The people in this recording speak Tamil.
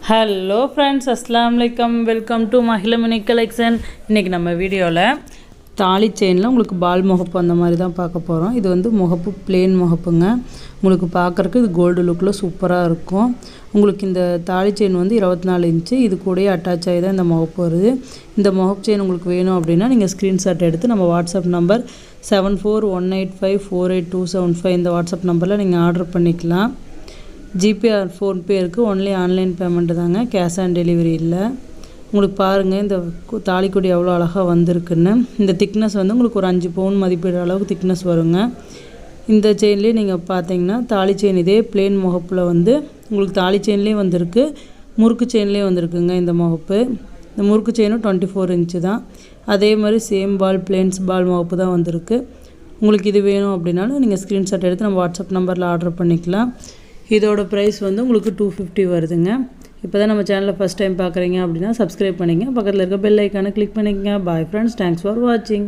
ஹலோ ஃப்ரெண்ட்ஸ், அஸ்ஸலாமு அலைக்கும். Welcome to Mahilamani collection. இன்றைக்கி நம்ம வீடியோவில் தாலி செயினில் உங்களுக்கு பால் முகப்பு அந்த மாதிரி தான் பார்க்க போகிறோம். இது வந்து முகப்பு பிளேன் முகப்புங்க. உங்களுக்கு பார்க்குறக்கு இது கோல்டு லுக்கில் சூப்பராக இருக்கும். உங்களுக்கு இந்த தாலி செயின் வந்து 24 இன்ச்சு. இது கூடயே அட்டாச் ஆகி தான் இந்த முகப்பு வருது. இந்த முகப்பு செயின் உங்களுக்கு வேணும் அப்படின்னா நீங்கள் ஸ்க்ரீன்ஷாட் எடுத்து நம்ம வாட்ஸ்அப் நம்பர் 7418548275 இந்த வாட்ஸ்அப் நம்பரில் நீங்கள் ஆர்டர் பண்ணிக்கலாம். ஜிபே ஆர் ஃபோன்பே இருக்குது. ஒன்லி ஆன்லைன் பேமெண்ட்டு தாங்க, கேஷ் ஆன் டெலிவரி இல்லை. உங்களுக்கு பாருங்கள் இந்த தாலிக்கொடி எவ்வளோ அழகாக வந்திருக்குன்னு. இந்த திக்னஸ் வந்து உங்களுக்கு ஒரு 5 பவுன் மதிப்பிடுற அளவுக்கு திக்னஸ் வருங்க. இந்த செயின்லேயே நீங்கள் பார்த்தீங்கன்னா தாலி செயின் இதே பிளேன் முகப்பில் வந்து உங்களுக்கு தாலி செயின்லேயும் வந்திருக்கு, முறுக்கு செயின்லேயும் வந்திருக்குங்க. இந்த முகப்பு இந்த முறுக்கு செயினும் 24 இன்ச்சு தான். அதே மாதிரி சேம் பால் பிளேன்ஸ் பால் முகப்பு தான் வந்திருக்கு. உங்களுக்கு இது வேணும் அப்படின்னாலும் நீங்கள் ஸ்க்ரீன்ஷாட் எடுத்து நம்ம வாட்ஸ்அப் நம்பரில் ஆர்டர் பண்ணிக்கலாம். இதோட ப்ரைஸ் வந்து உங்களுக்கு 250 வருதுங்க. இப்போ தான் நம்ம சேனலில் ஃபஸ்ட் டைம் பார்க்குறீங்க அப்படின்னா சப்ஸ்கிரைப் பண்ணிங்க, பக்கத்தில் இருக்க பெல் ஐக்கானை கிளிக் பண்ணிக்கங்க. பாய் ஃப்ரெண்ட்ஸ், தேங்க்ஸ் ஃபார் வாட்சிங்.